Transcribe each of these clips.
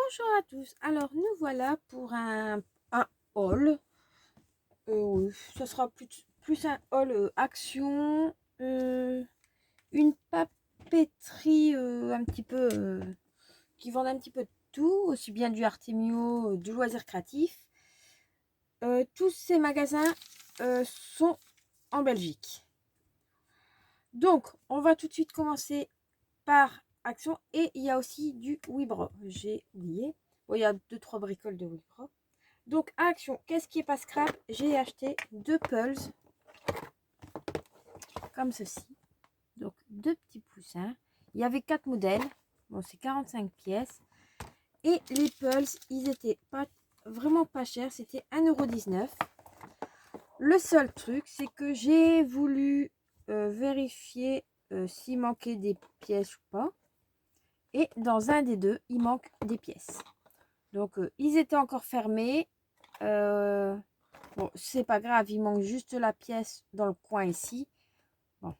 Bonjour à tous. Alors nous voilà pour un haul. Oui, ça sera plus un haul action. Une papeterie un petit peu qui vend un petit peu de tout, aussi bien du Artemio, du loisir créatif. Tous ces magasins sont en Belgique. Donc on va tout de suite commencer par Action et il y a aussi du Wibro. J'ai oublié. Bon, il y a 2-3 bricoles de Wibro. Donc à Action, qu'est-ce qui est pas scrap? J'ai acheté 2 pulls comme ceci. Donc 2 petits poussins. Il y avait 4 modèles. Bon, c'est 45 pièces. Et les pulls, ils étaient vraiment pas chers. C'était 1,19 €. Le seul truc, c'est que j'ai voulu vérifier s'il manquait des pièces ou pas. Et dans un des deux, il manque des pièces. Donc, ils étaient encore fermés. Bon, c'est pas grave, il manque juste la pièce dans le coin ici. Bon,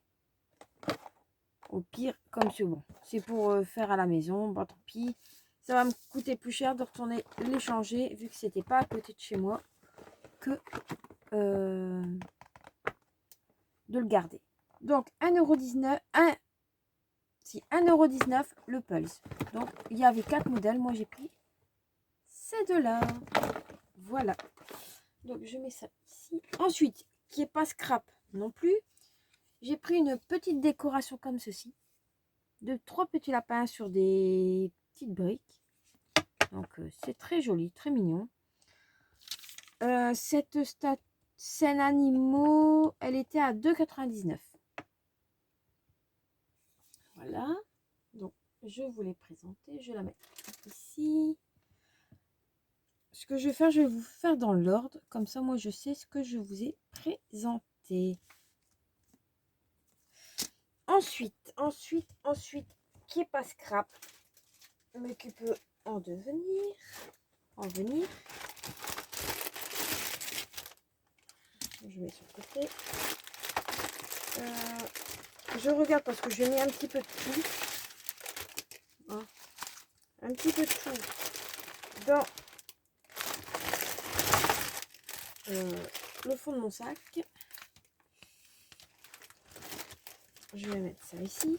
au pire, comme c'est bon. C'est pour faire à la maison. Bon, tant pis. Ça va me coûter plus cher de retourner les changer, vu que c'était pas à côté de chez moi, que de le garder. Donc, 1,19 €. 1,19 € le Pulse. Donc, il y avait 4 modèles. Moi, j'ai pris ces deux-là. Voilà. Donc, je mets ça ici. Ensuite, qui est pas scrap non plus, j'ai pris une petite décoration comme ceci. De 3 petits lapins sur des petites briques. Donc, c'est très joli, très mignon. Cette scène animaux, elle était à 2,99 €. Voilà. Donc, je vous l'ai présentée. Je la mets ici. Ce que je vais faire, je vais vous faire dans l'ordre. Comme ça, moi, je sais ce que je vous ai présenté. Ensuite, qui est pas scrap, mais qui peut en venir. Je mets sur le côté. Je regarde parce que je mets un petit peu de tout. Hein, un petit peu de tout dans le fond de mon sac. Je vais mettre ça ici.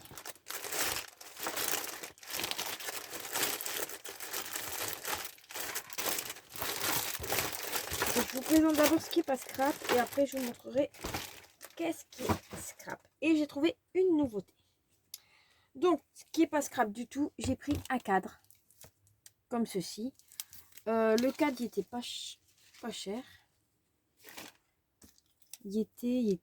Je vous présente d'abord ce qui est pas scrap et après je vous montrerai qu'est-ce qui est scrap. Et j'ai trouvé une nouveauté. Donc, ce qui est pas scrap du tout, j'ai pris un cadre comme ceci. Le cadre, il était pas cher. Il était.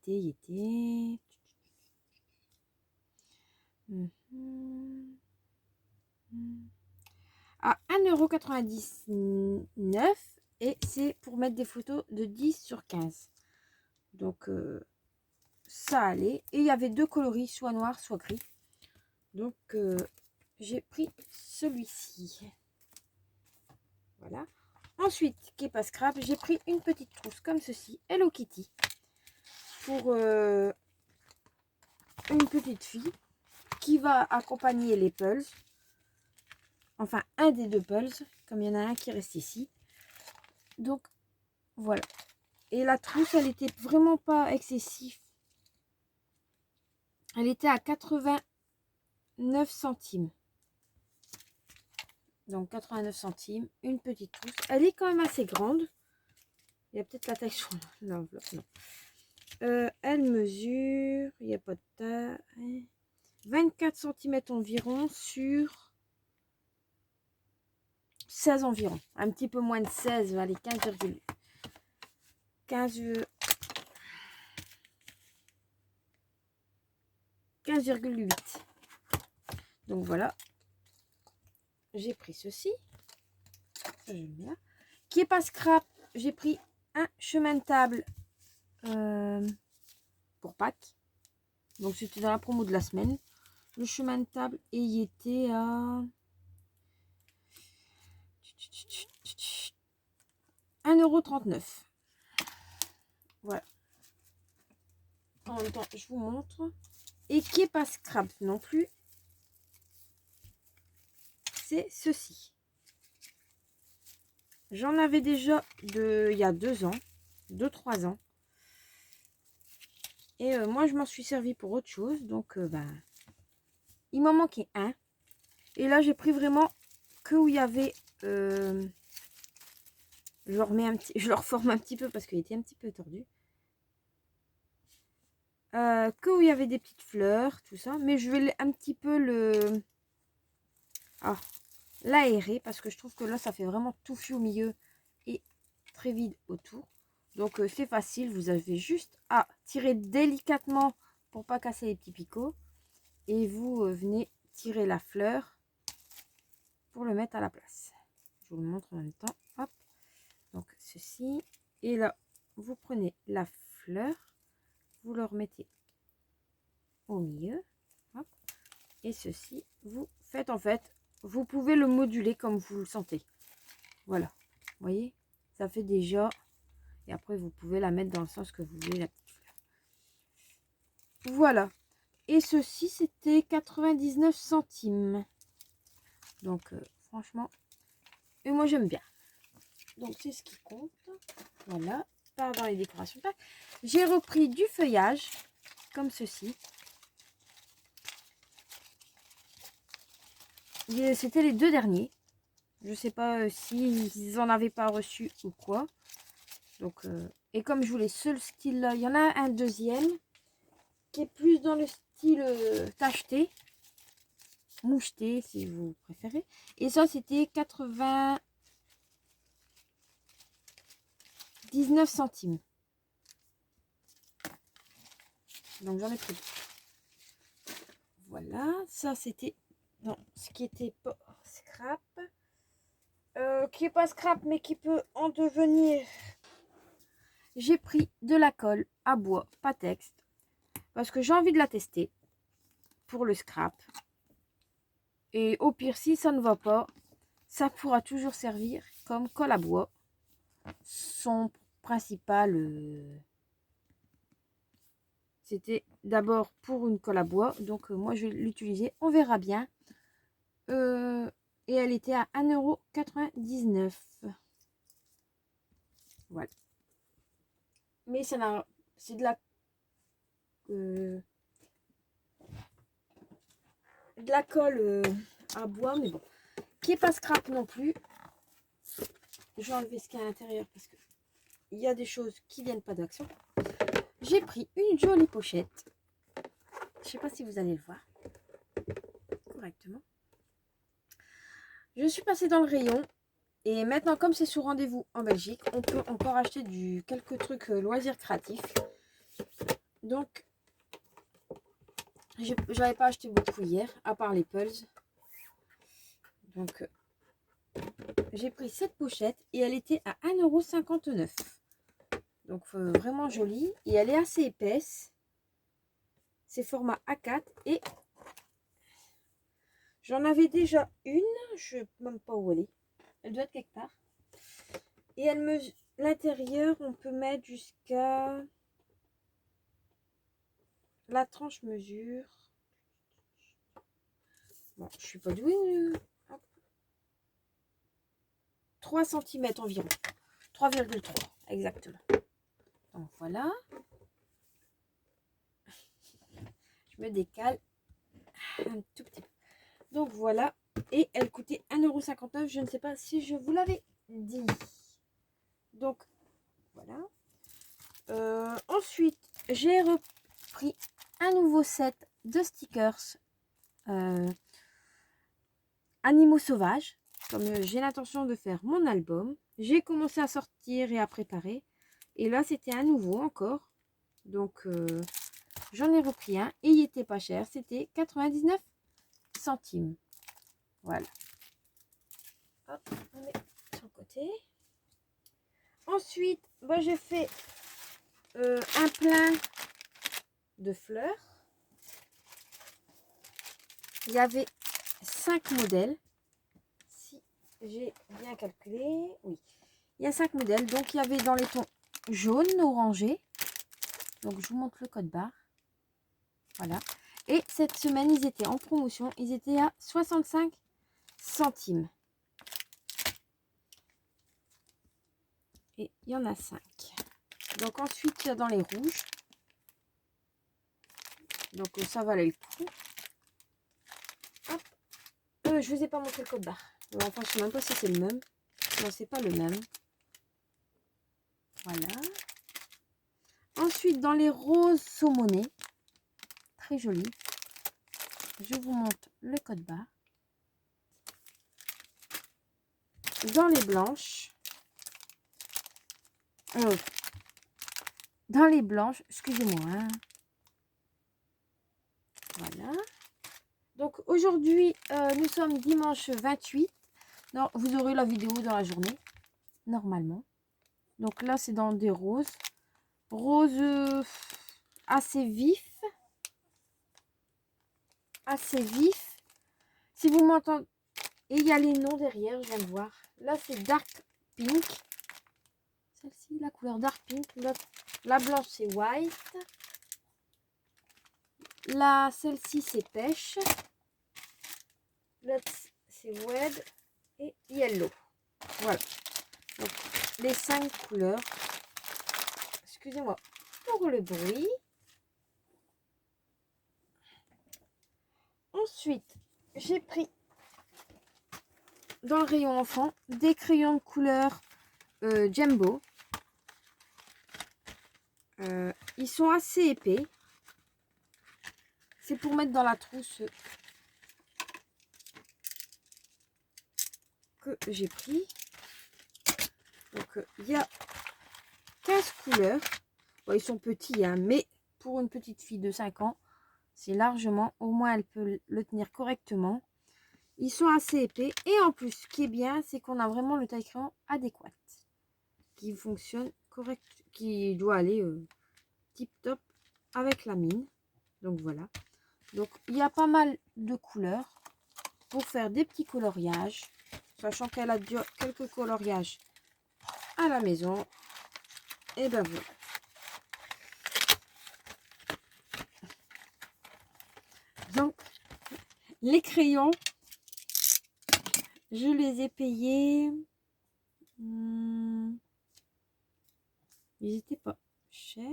À 1,99 € et c'est pour mettre des photos de 10 sur 15. Donc, ça allait. Et il y avait 2 coloris, soit noir, soit gris. Donc, j'ai pris celui-ci. Voilà. Ensuite, qui est pas scrap, j'ai pris une petite trousse comme ceci, Hello Kitty, pour une petite fille qui va accompagner les pulls. Enfin, un des 2 pulls, comme il y en a un qui reste ici. Donc, voilà. Et la trousse, elle était vraiment pas excessive. Elle était à 89 centimes. Donc 89 centimes, une petite trousse. Elle est quand même assez grande. Il y a peut-être la taille sur l'enveloppe. Non. Elle mesure, il n'y a pas de taille, 24 cm environ sur 16 environ. Un petit peu moins de 16, allez, 15,8. Donc voilà. J'ai pris ceci. J'aime bien. Qui est pas scrap, j'ai pris un chemin de table pour Pâques. Donc c'était dans la promo de la semaine. Le chemin de table et il était à 1,39 €. Voilà. En même temps, je vous montre. Et qui est pas scrap non plus, c'est ceci. J'en avais déjà il y a 2 ans, 2-3 ans. Et moi, je m'en suis servi pour autre chose. Donc, il m'en manquait un. Et là, j'ai pris vraiment que où il y avait... je le reforme un petit peu parce qu'il était un petit peu tordu. Que où il y avait des petites fleurs, tout ça. Mais je vais un petit peu l'aérer parce que je trouve que là, ça fait vraiment touffu au milieu et très vide autour. Donc, c'est facile. Vous avez juste à tirer délicatement pour pas casser les petits picots. Et vous venez tirer la fleur pour le mettre à la place. Je vous le montre en même temps. Hop. Donc, ceci. Et là, vous prenez la fleur. Vous le remettez au milieu. Hop. Et ceci, vous faites en fait, vous pouvez le moduler comme vous le sentez. Voilà. Vous voyez, ça fait déjà. Et après, vous pouvez la mettre dans le sens que vous voulez, la petite fleur. Voilà. Et ceci, c'était 99 centimes. Donc, franchement, et moi, j'aime bien. Donc, c'est ce qui compte. Voilà. Part dans les décorations. J'ai repris du feuillage, comme ceci. C'était les 2 derniers. Je sais pas s'ils en avaient pas reçu ou quoi. Donc, et comme je voulais ce style-là, il y en a un deuxième qui est plus dans le style tacheté, moucheté si vous préférez. Et ça, c'était 99 centimes. Donc, j'en ai pris 2. Voilà, ça c'était non, ce qui était pas scrap. Qui est pas scrap mais qui peut en devenir. J'ai pris de la colle à bois, pas texte, parce que j'ai envie de la tester pour le scrap. Et au pire, si ça ne va pas, ça pourra toujours servir comme colle à bois. Son principal, c'était d'abord pour une colle à bois. Donc moi, je vais l'utiliser. On verra bien. Et elle était à 1,99 €. Voilà. Mais c'est de la colle à bois, mais bon. Qui est pas scrap non plus. Je vais enlever ce qu'il y a à l'intérieur parce que il y a des choses qui viennent pas d'action. J'ai pris une jolie pochette. Je sais pas si vous allez le voir correctement. Je suis passée dans le rayon. Et maintenant, comme c'est sous rendez-vous en Belgique, on peut encore acheter quelques trucs loisirs créatifs. Donc, je n'avais pas acheté beaucoup hier, à part les pulls. Donc, j'ai pris cette pochette et elle était à 1,59 €. Donc, vraiment jolie. Et elle est assez épaisse. C'est format A4 et j'en avais déjà une. Je ne sais même pas où elle est. Elle doit être quelque part. Et elle mesure l'intérieur, on peut mettre jusqu'à... La tranche mesure... Bon, je suis pas douée. 3 cm environ. 3,3 exactement. Donc voilà. Je me décale un tout petit peu. Donc voilà. Et elle coûtait 1,59 €. Je ne sais pas si je vous l'avais dit. Donc voilà. Ensuite, j'ai repris un nouveau set de stickers animaux sauvages. Comme j'ai l'intention de faire mon album, j'ai commencé à sortir et à préparer. Et là, c'était un nouveau encore. Donc, j'en ai repris un et il était pas cher. C'était 99 centimes. Voilà. Hop, on met sur le côté. Ensuite, j'ai fait un plein de fleurs. Il y avait 5 modèles. Si j'ai bien calculé, oui. Il y a 5 modèles. Donc, il y avait dans les tons jaune, orangé. Donc, je vous montre le code barre. Voilà. Et cette semaine, ils étaient en promotion. Ils étaient à 65 centimes. Et il y en a 5. Donc ensuite, il y a dans les rouges. Donc ça valait le coup. Hop. Je vous ai pas montré le code barre. Enfin, je sais même pas si c'est le même. Non, c'est pas le même. Voilà. Ensuite, dans les roses saumonnées. Très joli. Je vous montre le code barre. Dans les blanches. Dans les blanches, excusez-moi. Hein. Voilà. Donc aujourd'hui, nous sommes dimanche 28. Non, vous aurez la vidéo dans la journée, normalement. Donc là, c'est dans des roses. Roses assez vifs. Assez vifs. Si vous m'entendez, et il y a les noms derrière, je viens de voir. Là, c'est Dark Pink. Celle-ci, la couleur Dark Pink. La blanche, c'est White. Là, celle-ci, c'est Pêche. L'autre, c'est Red et Yellow. Voilà. Donc, les 5 couleurs. Excusez-moi pour le bruit. Ensuite, j'ai pris dans le rayon enfant des crayons de couleur Jumbo. Ils sont assez épais. C'est pour mettre dans la trousse que j'ai pris. Donc, il y a 15 couleurs. Bon, ils sont petits, hein, mais pour une petite fille de 5 ans, c'est largement, au moins elle peut le tenir correctement. Ils sont assez épais. Et en plus, ce qui est bien, c'est qu'on a vraiment le taille crayon adéquat. Qui fonctionne correct, qui doit aller tip top avec la mine. Donc voilà. Donc il y a pas mal de couleurs pour faire des petits coloriages. Sachant qu'elle a déjà quelques coloriages à la maison. Et ben voilà. Donc les crayons, je les ai payés. Ils n'étaient pas chers.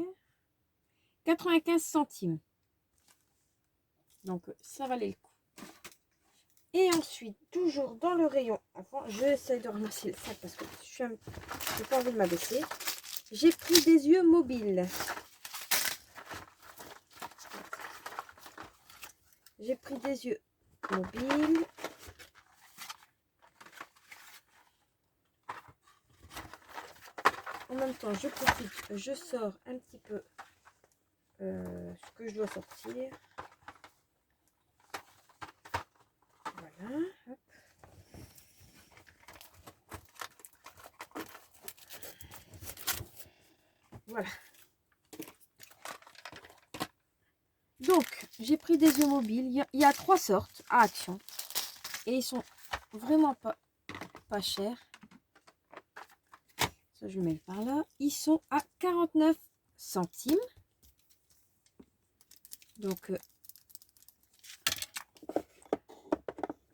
95 centimes. Donc ça valait le coup. Et ensuite, toujours dans le rayon enfant, j'essaie de ramasser le sac parce que je n'ai pas envie de m'abaisser. J'ai pris des yeux mobiles. J'ai pris des yeux mobiles. En même temps, je profite, je sors un petit peu ce que je dois sortir. Voilà. Hop. Voilà. Donc, j'ai pris des yeux mobiles. Il y a 3 sortes à Action. Et ils sont vraiment pas chers. Ça, je mets par là. Ils sont à 49 centimes. Donc,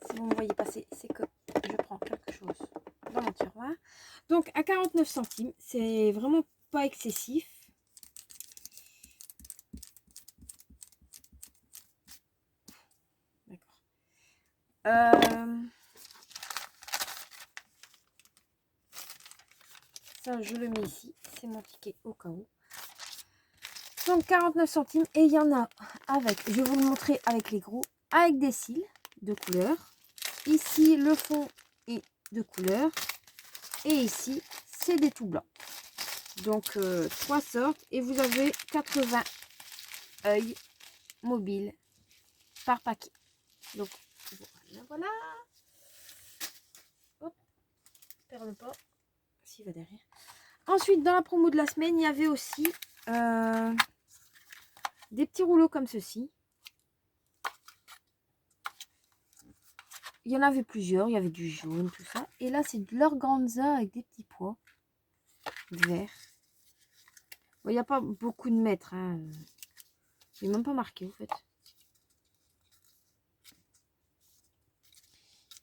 si vous me voyez passer, c'est que je prends quelque chose dans mon tiroir. Donc, à 49 centimes, c'est vraiment pas excessif. D'accord. Ça, je le mets ici. C'est mon ticket au cas où. Donc, 49 centimes. Et il y en a avec, je vais vous le montrer avec les gros, avec des cils de couleur. Ici, le fond est de couleur. Et ici, c'est des tout blancs. Donc, 3 sortes. Et vous avez 80 œils mobiles par paquet. Donc, voilà. Hop. Perd pas. S'il va derrière. Ensuite, dans la promo de la semaine, il y avait aussi des petits rouleaux comme ceci. Il y en avait plusieurs. Il y avait du jaune, tout ça. Et là, c'est de l'organza avec des petits pois verts. Bon, il n'y a pas beaucoup de mètres. Hein. Il n'est même pas marqué, en fait.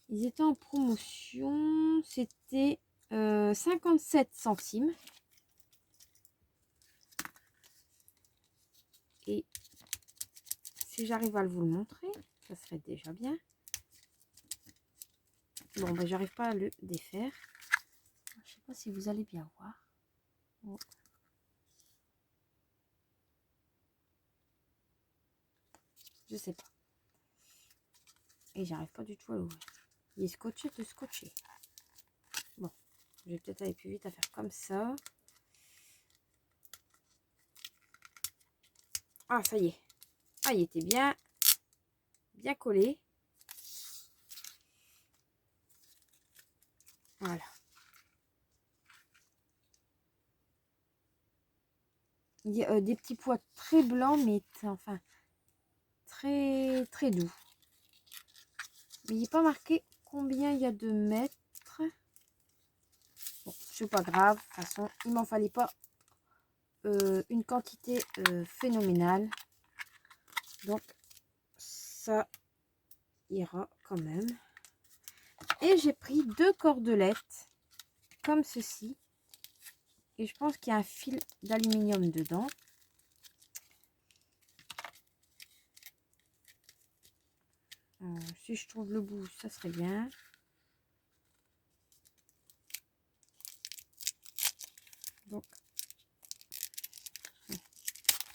Ils étaient en promotion. C'était 57 centimes. Et si j'arrive à vous le montrer, ça serait déjà bien. Bon, ben, j'arrive pas à le défaire. Je sais pas si vous allez bien voir. Oh. Je sais pas. Et j'arrive pas du tout à l'ouvrir. Il est scotché de scotcher. Bon, je vais peut-être aller plus vite à faire comme ça. Ah, ça y est. Ah, il était bien collé. Voilà. Il y a des petits pois très blancs, mais enfin très doux. Mais il n'est pas marqué combien il y a de mètres. Bon, c'est pas grave. De toute façon, il m'en fallait pas une quantité phénoménale. Donc, ça ira quand même. Et j'ai pris 2 cordelettes comme ceci. Et je pense qu'il y a un fil d'aluminium dedans. Si je trouve le bout, ça serait bien. Donc,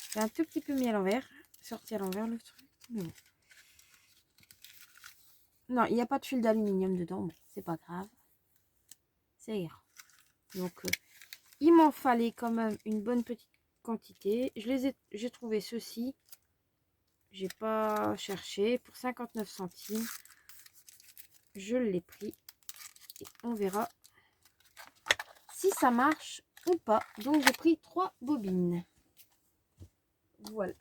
c'est un tout petit peu mis à l'envers. Sorti à l'envers le truc. Mais bon. Non, il n'y a pas de fil d'aluminium dedans. Bon, c'est pas grave. C'est ira. Donc, il m'en fallait quand même une bonne petite quantité. J'ai trouvé ceci. J'ai pas cherché. Pour 59 centimes. Je l'ai pris. Et on verra si ça marche ou pas. Donc, j'ai pris 3 bobines. Voilà.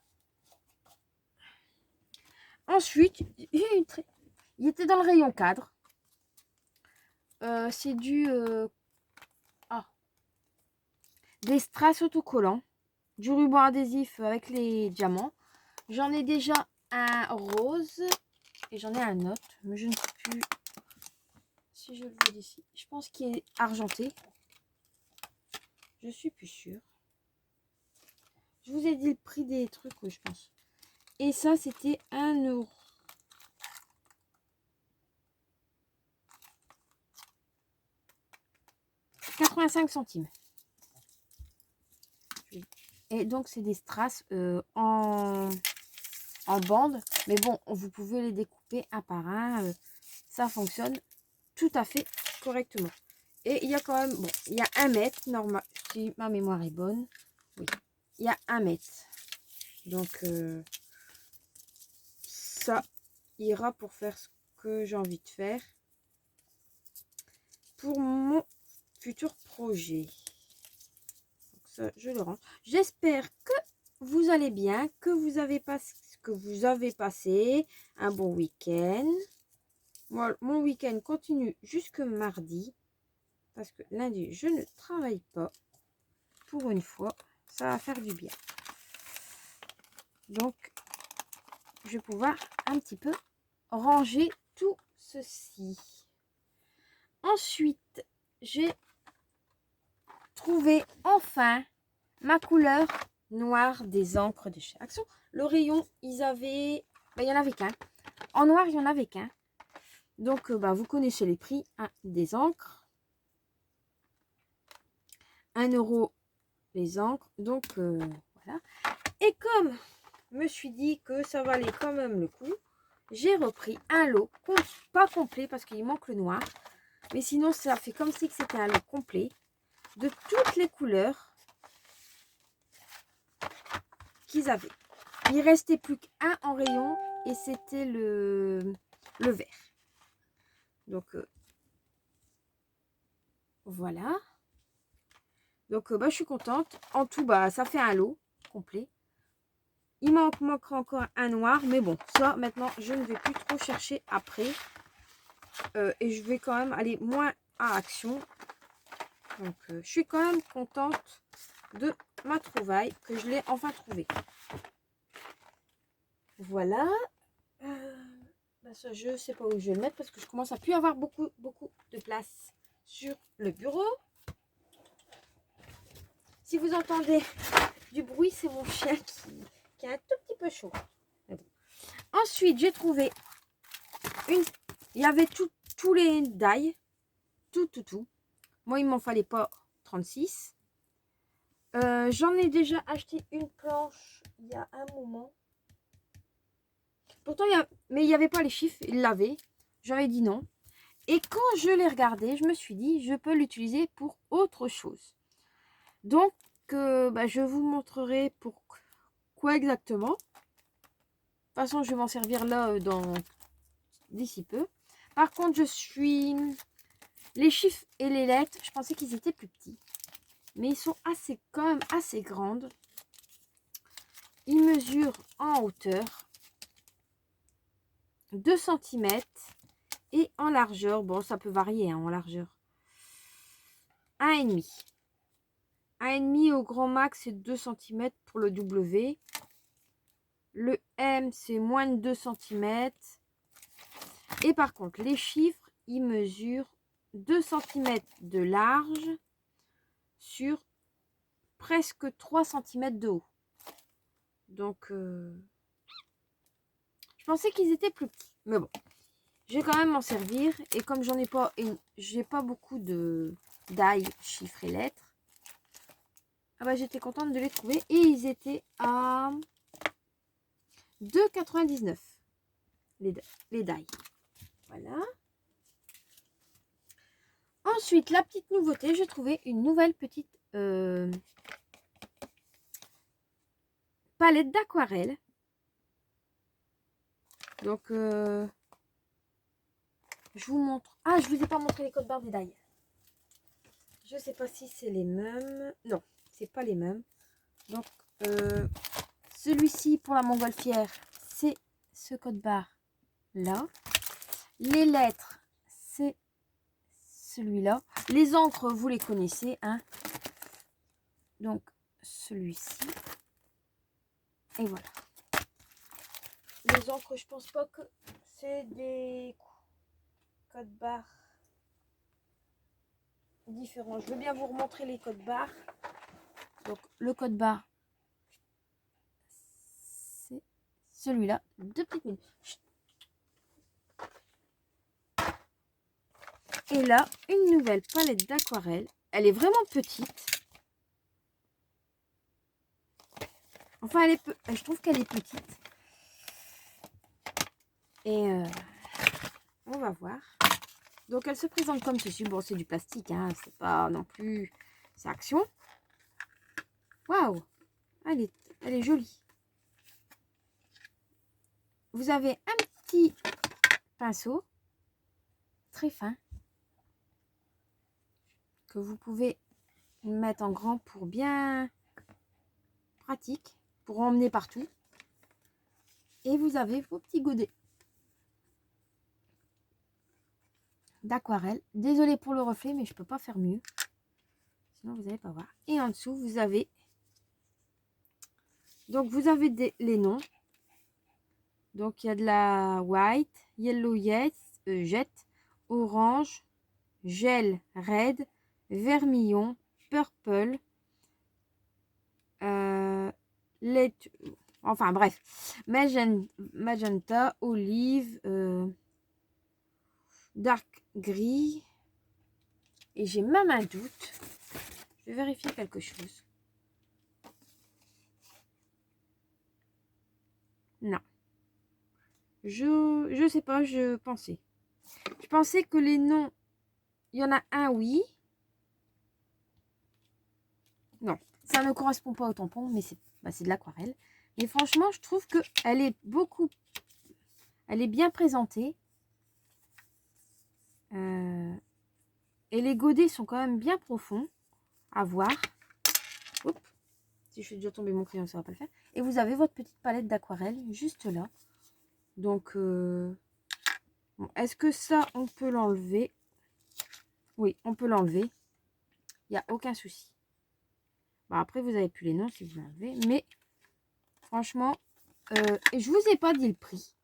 Ensuite, il était dans le rayon cadre. C'est des strass autocollants, du ruban adhésif avec les diamants. J'en ai déjà un rose et j'en ai un autre, mais je ne sais plus si je le vois d'ici. Je pense qu'il est argenté. Je suis plus sûre. Je vous ai dit le prix des trucs, oui, je pense. Et ça, c'était 1 €. 85 centimes. Et donc, c'est des strass en bande. Mais bon, vous pouvez les découper un par un. Ça fonctionne tout à fait correctement. Et il y a quand même, bon, il y a 1 mètre, normal, si ma mémoire est bonne. Oui, il y a 1 mètre. Donc, ça ira pour faire ce que j'ai envie de faire pour mon futur projet. Donc ça, je le range. J'espère que vous allez bien, que vous avez passé un bon week-end. Moi, mon week-end continue jusque mardi. Parce que lundi, je ne travaille pas. Pour une fois, ça va faire du bien. Donc, je vais pouvoir un petit peu ranger tout ceci. Ensuite, j'ai trouvé enfin ma couleur noire des encres de chez Action. Le rayon, il y en avait qu'un. En noir, il n'y en avait qu'un. Donc, vous connaissez les prix des encres. 1 € les encres. Donc, voilà. Et comme je me suis dit que ça valait quand même le coup, j'ai repris un lot, pas complet parce qu'il manque le noir. Mais sinon, ça fait comme si c'était un lot complet de toutes les couleurs qu'ils avaient. Il restait plus qu'un en rayon et c'était le vert. Donc, voilà. Donc, je suis contente. En tout, ça fait un lot complet. Il manquera encore un noir. Mais bon, ça, maintenant, je ne vais plus trop chercher après. Et je vais quand même aller moins à Action. Donc, je suis quand même contente de ma trouvaille, que je l'ai enfin trouvée. Voilà. Ça, je sais pas où je vais le mettre parce que je commence à plus avoir beaucoup de place sur le bureau. Si vous entendez du bruit, c'est mon chien qui est un tout petit peu chaud. Bon. Ensuite, j'ai trouvé une... Il y avait tous les die. Tout. Moi, il m'en fallait pas 36. J'en ai déjà acheté une planche il y a un moment. Pourtant, mais il n'y avait pas les chiffres. Il l'avait. J'avais dit non. Et quand je l'ai regardé, je me suis dit, je peux l'utiliser pour autre chose. Donc, je vous montrerai pour quoi exactement. De toute façon, je vais m'en servir là d'ici peu. Par contre, les chiffres et les lettres, je pensais qu'ils étaient plus petits. Mais ils sont quand même assez grandes. Ils mesurent en hauteur 2 cm et en largeur, bon ça peut varier en largeur, 1,5. 1,5 au grand max, c'est 2 cm pour le W. Le M, c'est moins de 2 cm. Et par contre, les chiffres, ils mesurent 2 cm de large sur presque 3 cm de haut. Donc, je pensais qu'ils étaient plus petits. Mais bon, je vais quand même m'en servir. Et comme j'ai pas beaucoup de d'ail, chiffres et lettres, j'étais contente de les trouver. Et ils étaient à 2,99 les die. Voilà. Ensuite, la petite nouveauté, j'ai trouvé une nouvelle petite palette d'aquarelle. Donc, je vous montre. Ah, je vous ai pas montré les codes barres des die. Je sais pas si c'est les mêmes. Non, c'est pas les mêmes. Donc, celui-ci pour la montgolfière, c'est ce code barre là. Les lettres, c'est celui-là. Les encres, vous les connaissez, hein. Donc, celui-ci. Et voilà. Les encres, je pense pas que c'est des codes barres différents. Je veux bien vous remontrer les codes barres. Donc, le code barre, c'est celui-là. 2 petites minutes. Chut. Et là, une nouvelle palette d'aquarelle. Elle est vraiment petite. Enfin, je trouve qu'elle est petite. Et on va voir. Donc, elle se présente comme ceci. Bon, c'est du plastique, hein. C'est pas non plus... C'est Action. Waouh! Elle est jolie. Vous avez un petit pinceau très fin que vous pouvez mettre en grand pour bien pratique, pour emmener partout. Et vous avez vos petits godets d'aquarelle. Désolée pour le reflet, mais je peux pas faire mieux. Sinon, vous n'allez pas voir. Et en dessous, vous avez... Donc, vous avez les noms. Donc, il y a de la white, yellow jet, orange, gel red, vermillon, purple, enfin bref, magenta, olive, dark gris. Et j'ai même un doute. Je vais vérifier quelque chose. Non. Je sais pas, je pensais. Je pensais que les noms, il y en a un, oui. Non, ça ne correspond pas au tampon, mais c'est de l'aquarelle. Et franchement, je trouve que elle est bien présentée. Et les godets sont quand même bien profonds à voir. Oups. Si je fais déjà tomber mon crayon, ça va pas le faire. Et vous avez votre petite palette d'aquarelle juste là. Donc, bon, est-ce que ça, on peut l'enlever? Oui, on peut l'enlever. Il n'y a aucun souci. Bon, après, vous n'avez plus les noms si vous l'enlevez. Mais, franchement, et je vous ai pas dit le prix.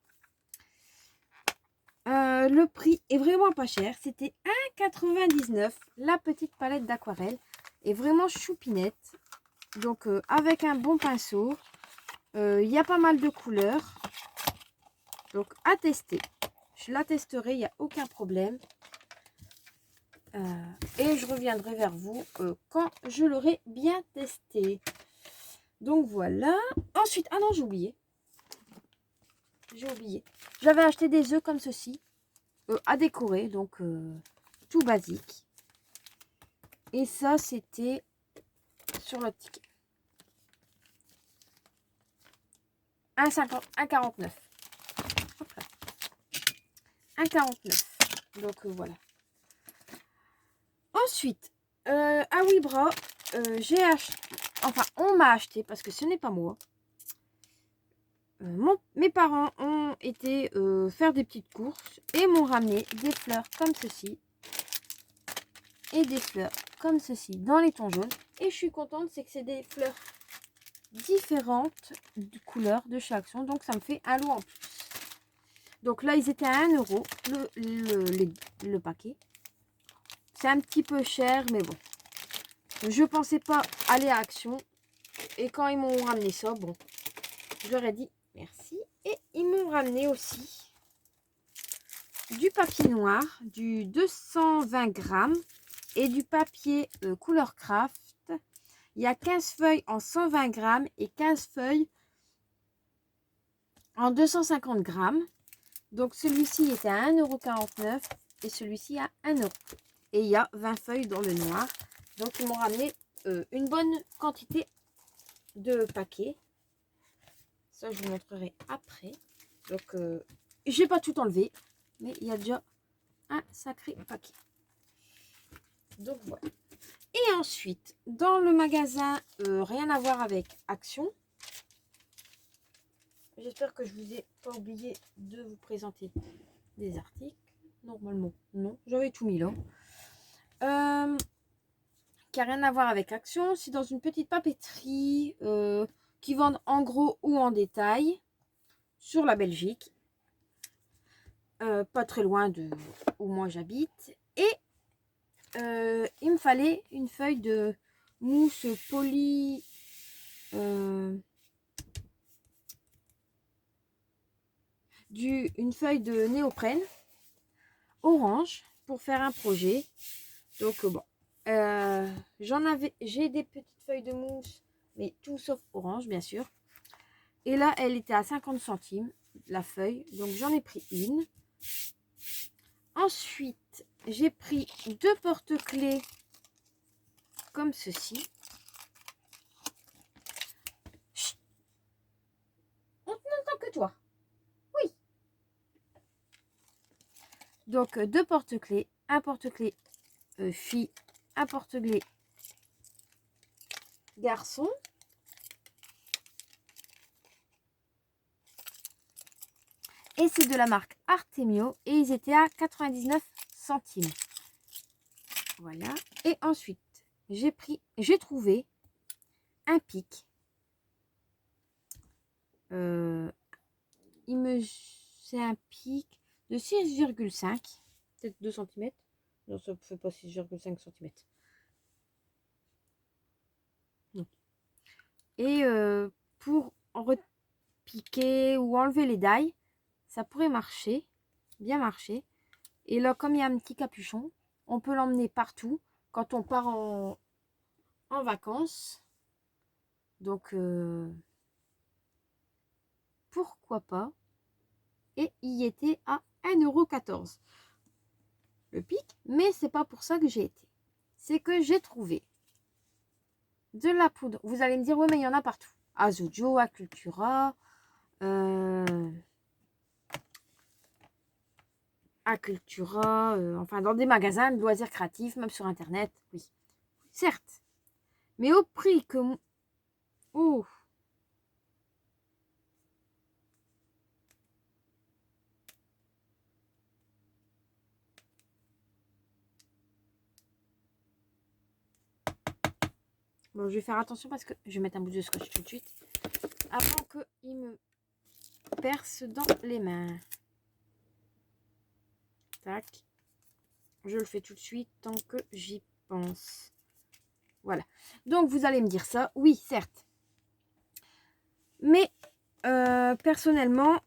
Le prix est vraiment pas cher. C'était 1,99 € la petite palette d'aquarelle. Et vraiment choupinette. Donc avec un bon pinceau. Il y a pas mal de couleurs. Donc à tester. Je la testerai, il n'y a aucun problème. Et je reviendrai vers vous quand je l'aurai bien testé. Donc voilà. Ensuite, ah non, j'ai oublié. J'ai oublié. J'avais acheté des œufs comme ceci. À décorer, donc tout basique. Et ça, c'était sur le ticket. 1,49 €. 1,49 €. Donc voilà. Ensuite, à Wibra, j'ai acheté, enfin on m'a acheté parce que ce n'est pas moi. Mes parents ont été faire des petites courses et m'ont ramené des fleurs comme ceci et des fleurs comme ceci dans les tons jaunes. Et je suis contente, c'est que c'est des fleurs différentes de couleurs de chez Action, donc ça me fait un lot en plus. Donc là, ils étaient à 1 € le paquet. C'est un petit peu cher, mais bon. Je pensais pas aller à Action. Et quand ils m'ont ramené ça, bon, je leur ai dit merci. Et ils m'ont ramené aussi du papier noir, du 220 grammes et du papier couleur craft. Il y a 15 feuilles en 120 grammes et 15 feuilles en 250 grammes. Donc celui-ci était à 1,49 € et celui-ci à 1 €. Et il y a 20 feuilles dans le noir. Donc ils m'ont ramené une bonne quantité de paquets. Ça, je vous montrerai après. Donc, j'ai pas tout enlevé, mais il y a déjà un sacré paquet. Donc, voilà. Et ensuite, dans le magasin, rien à voir avec Action. J'espère que je vous ai pas oublié de vous présenter des articles. Normalement, non. J'avais tout mis là. Qui n'a rien à voir avec Action. C'est dans une petite papeterie qui vendent en gros ou en détail sur la Belgique. Pas très loin de où moi j'habite. Et il me fallait une feuille de mousse poly... une feuille de néoprène orange pour faire un projet. Donc bon, j'ai des petites feuilles de mousse, mais tout sauf orange bien sûr. Et là, elle était à 50 centimes la feuille, donc j'en ai pris une. Ensuite, j'ai pris 2 porte-clés comme ceci. Chut. On n'entend que toi. Oui. Donc, 2 porte-clés. Un porte-clés fille, un porte-clés garçon. Et c'est de la marque Artemio. Et ils étaient à 99 centimes. Voilà. Et ensuite, j'ai trouvé un pic. C'est un pic de 6,5. Peut-être 2 cm. Non, ça ne fait pas 6,5 cm. Non. Et pour repiquer ou enlever les dailles, ça pourrait marcher. Bien marcher. Et là, comme il y a un petit capuchon, on peut l'emmener partout quand on part en vacances. Donc, pourquoi pas. Et il y était à 1,14 € le pic. Mais c'est pas pour ça que j'ai été. C'est que j'ai trouvé de la poudre. Vous allez me dire, oui, mais il y en a partout. À Zujo, à Cultura, enfin dans des magasins de loisirs créatifs, même sur Internet, oui. Certes. Mais au prix que... Oh. Bon, je vais faire attention parce que je vais mettre un bout de scotch tout de suite. Avant qu'il me perce dans les mains. Tac. Je le fais tout de suite tant que j'y pense. Voilà. Donc, vous allez me dire ça. Oui, certes. Mais, personnellement,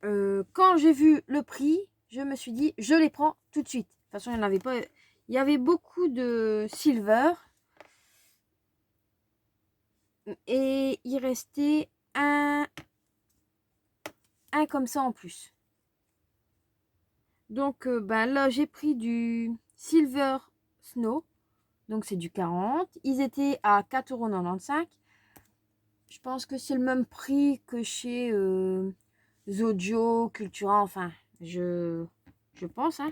quand j'ai vu le prix, je me suis dit, je les prends tout de suite. De toute façon, il n'y en avait pas. Il y avait beaucoup de silver. Et il restait un comme ça en plus. Donc, ben là, j'ai pris du Silver Snow. Donc, c'est du 40. Ils étaient à 4,95 €. Je pense que c'est le même prix que chez Zodio, Cultura. Enfin, je pense. Hein.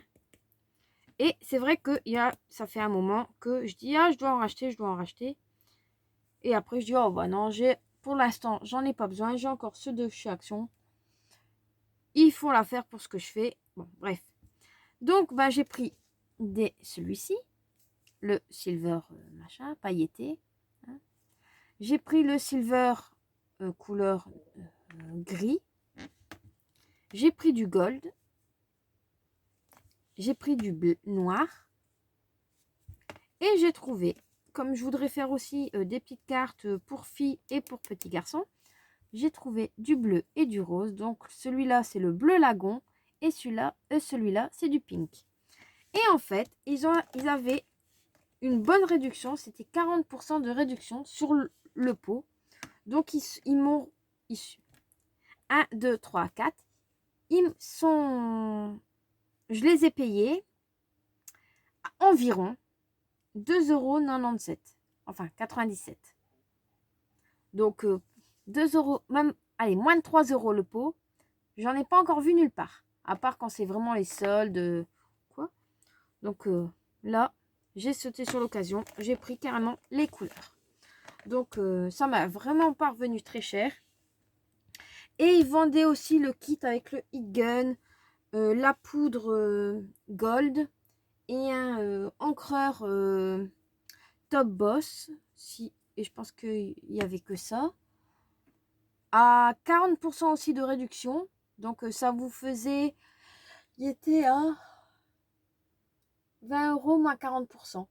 Et c'est vrai que ça fait un moment que je dis, ah, je dois en racheter, je dois en racheter. Et après, je dis, oh, bah non, pour l'instant, j'en ai pas besoin. J'ai encore ceux de chez Action. Il faut la faire pour ce que je fais. Bon, bref. Donc, bah, j'ai pris celui-ci, le silver machin, pailleté. Hein. J'ai pris le silver couleur gris. J'ai pris du gold. J'ai pris du bleu noir. Et j'ai trouvé, comme je voudrais faire aussi des petites cartes pour filles et pour petits garçons, j'ai trouvé du bleu et du rose. Donc, celui-là, c'est le bleu lagon. Et celui-là, c'est du pink. Et en fait, ils avaient une bonne réduction. C'était 40% de réduction sur le pot. Donc, ils m'ont... 1, 2, 3, 4. Je les ai payés à environ 2,97 €. Enfin, 97. Donc, 2 €, même, allez, moins de 3 € le pot. J'en ai pas encore vu nulle part. À part quand c'est vraiment les soldes. Quoi. Donc, là, j'ai sauté sur l'occasion. J'ai pris carrément les couleurs. Donc, ça m'a vraiment pas revenu très cher. Et ils vendaient aussi le kit avec le heat gun, la poudre gold et un encreur top boss. Et je pense qu'il n'y avait que ça. À 40% aussi de réduction. Donc, ça vous faisait... Il était à 20 € moins 40%.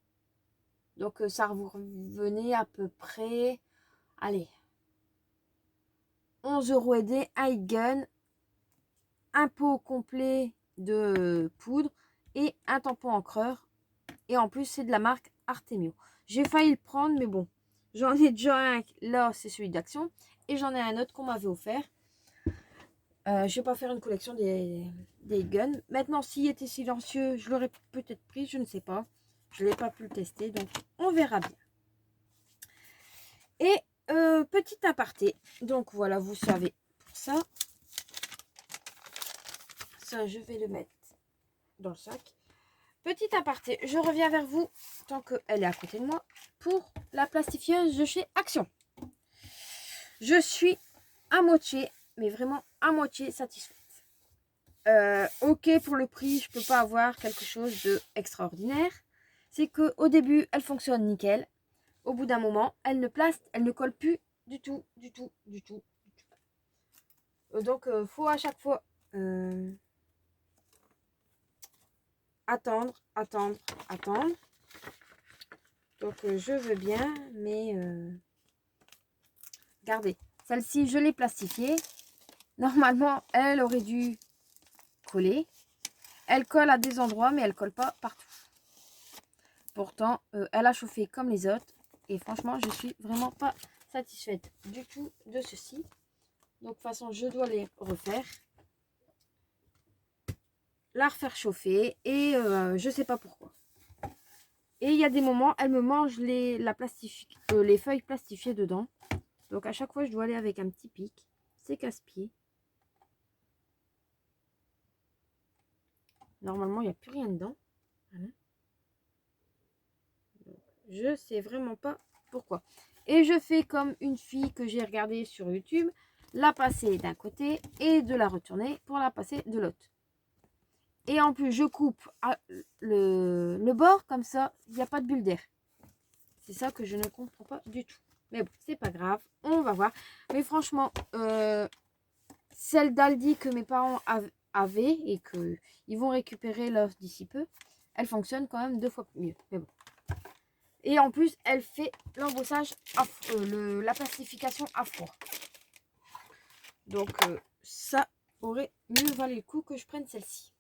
Donc, ça vous revenait à peu près... Allez, 11 € aidés, un heat gun, un pot complet de poudre et un tampon encreur. Et en plus, c'est de la marque Artemio. J'ai failli le prendre, mais bon, j'en ai déjà un. Là, c'est celui d'Action. Et j'en ai un autre qu'on m'avait offert. Je ne vais pas faire une collection des guns. Maintenant, s'il était silencieux, je l'aurais peut-être pris. Je ne sais pas. Je n'ai pas pu le tester. Donc, on verra bien. Et petit aparté. Donc, voilà, vous savez pour ça. Ça, je vais le mettre dans le sac. Petit aparté, je reviens vers vous tant qu'elle est à côté de moi pour la plastifieuse de chez Action. Je suis à moitié, mais vraiment à moitié satisfaite. Ok, pour le prix, je peux pas avoir quelque chose d'extraordinaire. C'est qu'au début, elle fonctionne nickel. Au bout d'un moment, elle ne colle plus du tout. Donc, faut à chaque fois attendre. Donc, je veux bien, mais regardez, celle-ci, je l'ai plastifiée. Normalement, elle aurait dû coller. Elle colle à des endroits, mais elle colle pas partout. Pourtant, elle a chauffé comme les autres. Et franchement, je suis vraiment pas satisfaite du tout de ceci. Donc, de toute façon, je dois les refaire. La refaire chauffer. Et je sais pas pourquoi. Et il y a des moments, elle me mange les feuilles plastifiées dedans. Donc, à chaque fois, je dois aller avec un petit pic. C'est casse-pied. Normalement, il n'y a plus rien dedans. Voilà. Je sais vraiment pas pourquoi. Et je fais comme une fille que j'ai regardée sur YouTube. La passer d'un côté et de la retourner pour la passer de l'autre. Et en plus, je coupe le bord comme ça, il n'y a pas de bulle d'air. C'est ça que je ne comprends pas du tout. Mais bon, c'est pas grave, on va voir. Mais franchement, celle d'Aldi que mes parents avaient et qu'ils vont récupérer l'os d'ici peu, elle fonctionne quand même 2 fois mieux. Mais bon. Et en plus, elle fait l'embossage, la plastification à froid. Donc, ça aurait mieux valu le coup que je prenne celle-ci.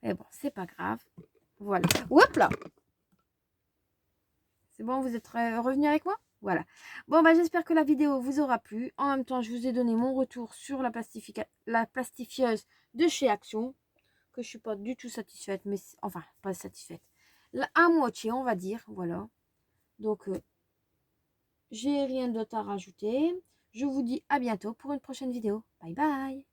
Mais bon, c'est pas grave. Voilà. Hop là! C'est bon, vous êtes revenu avec moi? Voilà. Bon, bah, j'espère que la vidéo vous aura plu. En même temps, je vous ai donné mon retour sur la plastifieuse de chez Action, que je suis pas du tout satisfaite, mais enfin, pas satisfaite. À moitié, on va dire. Voilà. Donc, j'ai rien d'autre à rajouter. Je vous dis à bientôt pour une prochaine vidéo. Bye bye!